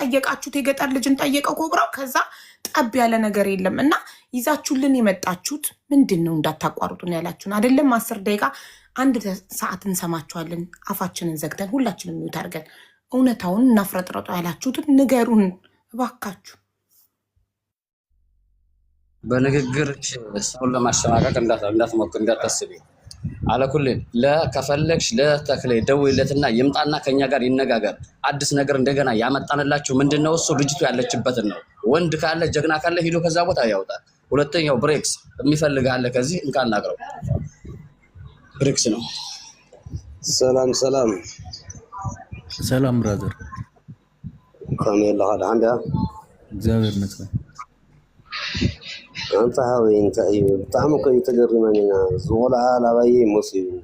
ጠየቃችሁት የገጠር ልጅን ጠየቀው ኮብራው ከዛ ጠብ ያለ ነገር የለም እና ይዛችሁልን የመጣችሁት ምንድነው እንዳታቋርጡን ያላችሁን አይደለም 10 ደቂቃ 1 ሰዓት እንሰማችኋለን አፋችንን ዘግተን ሁላችንም ነው ታርገን እውነታውን እናፍረጥረጡ ያላችሁት ንገሩን እባካችሁ በንግግር ሰውን ለማሸማቀቅ እንዳትሞክር እንዳታስቢ على كل لا كفلكش لا تكلي ደውይለትና ይምጣና ከኛ ጋር ይነጋገር አዲስ ነገር እንደገና ያመጣንላችሁ ምንድነው እሱ ልጅቱ ያለችበትን ነው ወንድ ካለ ጀግና ካለ ሄዶ ከዛ ቦታ ያውጣ ሁለተኛው ብሬክስ የሚፈልግ አለ ከዚህ እንካን ናግረው ብሬክስ ነው ሰላም ሰላም ሰላም ብራዘር ካሜላ አንዳ እግዚአብሔር ይመስገን أنت هاوي أنت أيوة تعمق يتجري مننا زولا على باي مصيب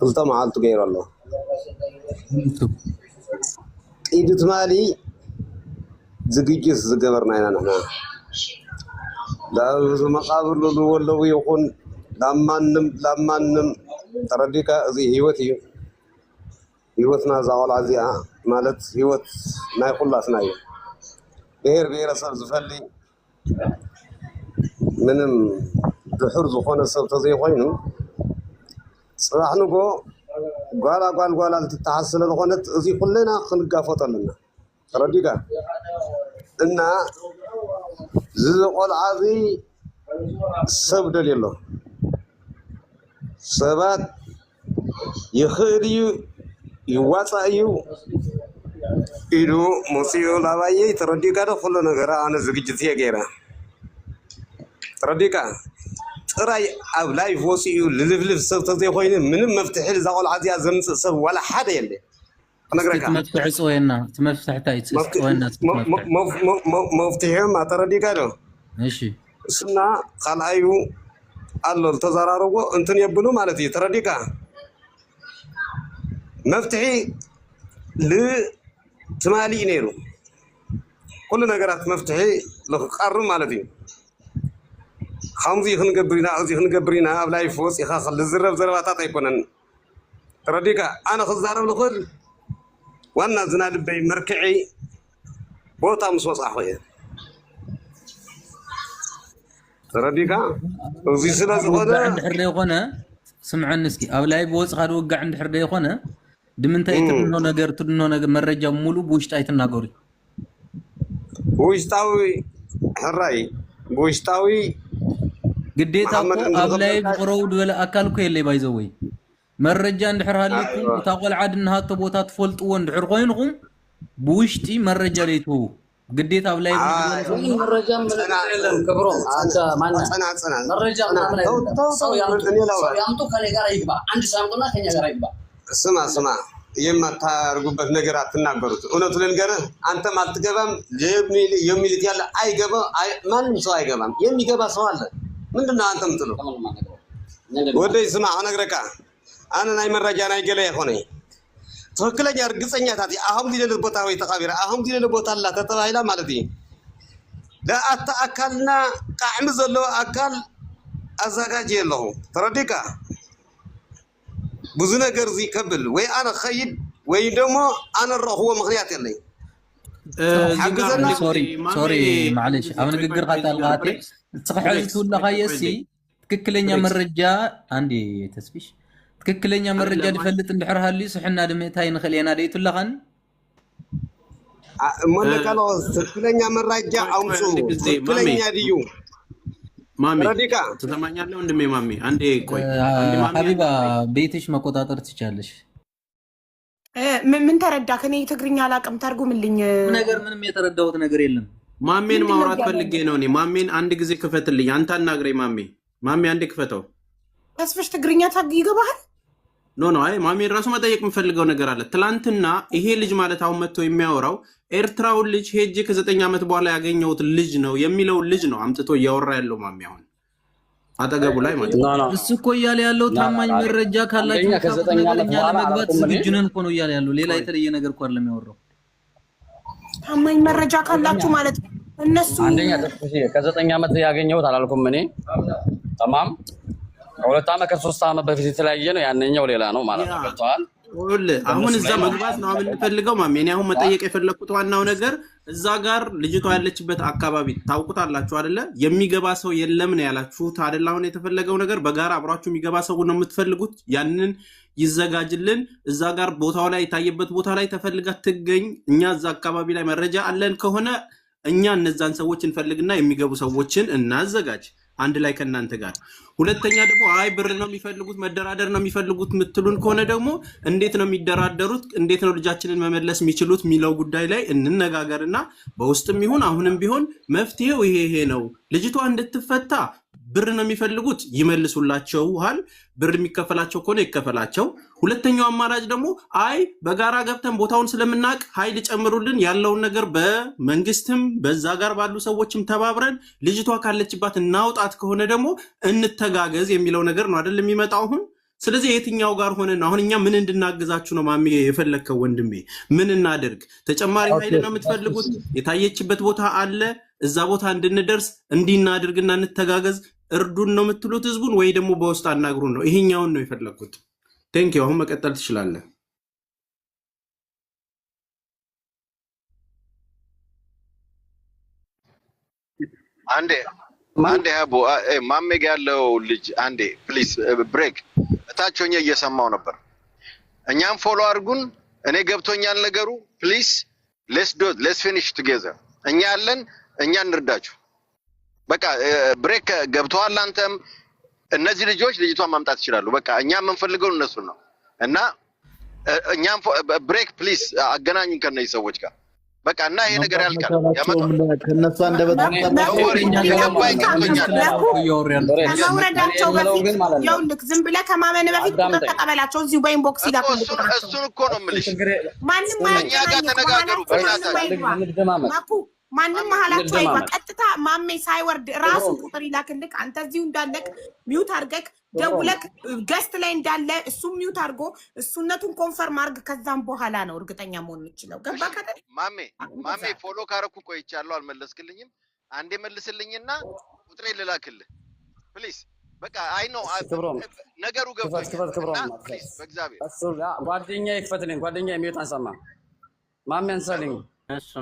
قلت ما عاد تغير الله إيد تمالي زقيجس زقبرنا هنا نحن لا مقابر له ولا يكون لما نم ترديك زي هيوتنا زوال عزيا مالت هيوت ما يقول الله سنايا بير أصل زفلي منم بحر زخون السبت زي خوينو صراحة نقول قال تتحصل الغنت زي كلنا خنقا فطلنا رديقا إن زقول عادي سبب دليله سبات يخيريو يواسايو إلو مصيو لاواي ترديقا كلنا غير أنا زوجتي غيره ترديكا تراي أولاي فوسيو للفلف سبت زي خويني من مفتاح الزاول عادي أزمن سب ولا حدا يلي أنا قرأك مفتاح سوينا مفتاح تايت سوينا مفتاح ما ترديكا له ماشي سنا قال أيو الله تزارارو أنتن يبلو مالتي ترديكا مفتاحي ل تمالي نيرو كل نقرات مفتاحي لقرر مالتي خمسي خنقبرينا أبلاي فوس يخاخل الزرب زرباتات يكونن ترديكا أنا خزارب لخل وانا زناد بي مركعي بوتا مصوص أحوية ترديكا وزي سلاز غدا عند حرية غنا سمع النسكي أبلاي بوس خاد وقع عند حرية غنا دمنتا يترنو نجر مرجع مولو بوشتا يتناغوري بوشتاوي حراي بوشتاوي قديت أبلاي بقرود ولا أكلك اللي بايزوي مرجع ندحر هالكم وتقول عاد إنها تبوتات فولت وندحر غينهم بوشتي مرجع ليتو قديت أبلاي مرجع من كبرو أنت مانا مرجع من يامتو كلي قارا يقبع عندي سامتنا كنيا قارا يقبع سمع يما تارجوبت نجارات تناقرت أنا تقولين قرا أنت ما تجيبهم يومي تيالا أي جبا أي ما نسوا أي جبا يومي جبا سوال من دون أنت متلو ودي اسمع أنا قرأك أنا نايم الرجال نايم جلي خوني فكلا جار قصني هذه أهم دي للبوتا ويتقابل أهم دي للبوتا الله تتواهلا مالتي لا أتأكلنا قاعم زلوا أكل أزعاجي له ترديكا بزنا قرزي قبل وي أنا خيد وي دمو أنا الرهوة مغنيات اللي سوري معلش أنا نقدر قطع الغاتي صحيح تقول لك يسي تككلني مرجع عندي تسبيش تككلني مرجع دفلت ندحرها لي صحنا دميتها نخلينا ديت لغن مالك الله تككلني مرجع أو مسو تككلني ديو مامي تسمعني على عندي مامي عندي كوي حبيبة بيتش ما قطعت تشالش من ترداك أنا تقريني على كم ترجم اللي نجر من يتردوت نجر يلهم مامين ما ورات فلقينوني مامين عندك زي كفت اللي أنت الناقري مامي عندك فتو بس فيش تقريني تحقيقة بحر نو أي مامي راسه ما تيجي مفلقوا نجر على تلانتنا إيه اللي جمالة هم متو يمياورو إرتراو اللي هيجي كذا تنيامت بولا يعين يوت اللجنة ويميلو اللجنة عم تتو يورا له مامي هون هذا قبل لا ما السكو يالي يالو تامن من رجاك هلا كذا تنيامت بولا مقبات سجنن كونوا يالي يالو ليه لا يتري نجر كوار لم يورو تامن من رجاك هلا شو مالت الناس عندنا تفسير كذا تنيامت يعين يوت على لكم مني تمام ولا تامك السوستة ما بفيز تلاقينه يعني نيجي ولا لا نو ما لا قلتوال አሁን እዛ መግባት ነው የምንፈልገው ማሜ። እኔ አሁን መጠየቅ የፈለኩት ዋናው ነገር እዛ ጋር ልጅቷ ያለችበት አካባቢ ታውቁታላችሁ አይደለ? የሚገባ ሰው የለም ነው ያላችሁት አይደለ? አሁን የተፈለገው ነገር በጋራ አብራችሁ የሚገባ ሰው ነው የምትፈልጉት። ያንን ይዘጋጅልን። እዛ ጋር ቦታው ላይ የታየበት ቦታ ላይ ተፈልጋ ትገኝ። እኛ እዛ አካባቢ ላይ መረጃ አለን ከሆነ እኛ እነዛን ሰዎች እንፈልግና የሚገቡ ሰዎችን እናዘጋጅ አንድ ላይ ከእናንተ ጋር። ሁለተኛ ደግሞ አይ ብር ነው የሚፈልጉት መደራደር ነው የሚፈልጉት የምትሉን ከሆነ ደግሞ እንዴት ነው የሚደራደሩት፣ እንዴት ነው ልጃችንን መመለስ የሚችሉት የሚለው ጉዳይ ላይ እንነጋገርና በውስጥም ይሁን አሁንም ቢሆን መፍትሄው ይሄ ነው። ልጅቷ እንድትፈታ ብር ነው የሚፈልጉት ይመልሱላቸዋል። ብር የሚከፈላቸው ከሆነ ይከፈላቸው። ሁለተኛው አማራጭ ደግሞ አይ በጋራ ገብተን ቦታውን ስለምናውቅ ኃይል ጨምሩልን፣ ያለውን ነገር በመንግስትም በዛ ጋር ባሉ ሰዎችም ተባብረን ልጅቷ ካለችባት እናውጣት ከሆነ ደግሞ እንተጋገዝ የሚለው ነገር ነው አይደል የሚመጣው አሁን። ስለዚህ የትኛው ጋር ሆነን አሁን እኛ ምን እንድናግዛችሁ ነው ማሚ የፈለከው? ወንድሜ ምን እናድርግ? ተጨማሪ ኃይል ነው የምትፈልጉት? የታየችበት ቦታ አለ፣ እዛ ቦታ እንድንደርስ እንዲናድርግና እንተጋገዝ እርዱን ነው የምትሉት ህዝቡን፣ ወይ ደግሞ በውስጥ አናግሩን ነው? ይሄኛውን ነው የፈለኩት። ቴንኪው። አሁን መቀጠል ትችላለህ። አንዴ አቡ ማሜ ጋር ያለው ልጅ አንዴ ፕሊዝ ብሬክ እታቸውኛ እየሰማው ነበር። እኛም ፎሎ አድርጉን። እኔ ገብቶኛል ነገሩ። ፕሊዝ ሌትስ ፊኒሽ ቱጌዘር። እኛ ያለን እኛ እንርዳችሁ። በቃ ብሬክ ገብተዋል። አንተም እነዚህ ልጆች ልጅቷን ማምጣት ይችላሉ። በቃ እኛ የምንፈልገው እነሱን ነው እና እኛም ብሬክ ፕሊዝ አገናኙን ከነዚህ ሰዎች ጋር በቃ እና ይሄ ነገር ያልቃል። ከነሱ አንደበት ከመውረዳቸው በፊት ይኸውልህ ዝም ብለህ ከማመን በፊት ቁጥር ተቀበላቸው። እዚሁ በኢንቦክስ ይላኩልህ። እሱን እኮ ነው የምልሽ። ማንም ማንም መሀላቸው አይባ። ቀጥታ ማሜ ሳይወርድ ራሱ ቁጥር ይላክልህ። አንተ እዚሁ እንዳለቅ ሚውት አድርገህ ደውለህ ገስት ላይ እንዳለ እሱ ሚውት አድርጎ እሱነቱን ኮንፈርም አድርግ። ከዛም በኋላ ነው እርግጠኛ መሆን የምችለው። ገባ ካለ ማሜ ፎሎ ካረኩ ቆይቻለሁ፣ አልመለስክልኝም። አንዴ መልስልኝና ቁጥሬ ልላክልህ ፕሊዝ። በቃ አይ ነው ነገሩ ገብቶኛል። ፕሊዝ በእግዚአብሔር ጓደኛ ይክፈትልኝ። ጓደኛ የሚወጣ አንሰማ ማሜ አንሳልኝ። እሱ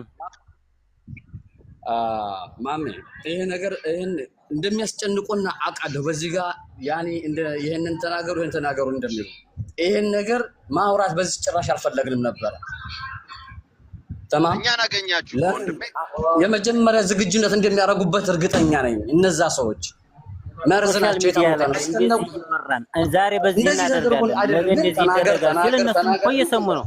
ማሜ ይሄ ነገር ይሄን እንደሚያስጨንቁና አውቃለሁ። በዚህ ጋር ያኔ ይሄንን ተናገሩ ይሄን ተናገሩ እንደሚሉ ይሄን ነገር ማውራት በዚህ ጭራሽ አልፈለግንም ነበር። ተማም እኛን አገኛችሁ ወንድሜ። የመጀመሪያ ዝግጁነት እንደሚያደርጉበት እርግጠኛ ነኝ። እነዛ ሰዎች መርዝ ናቸው የታወቀ ነው። ዛሬ በዚህ እናደርጋለን ነገ እንደዚህ ይደረጋል። ስለነሱ እኮ እየሰሙ ነው።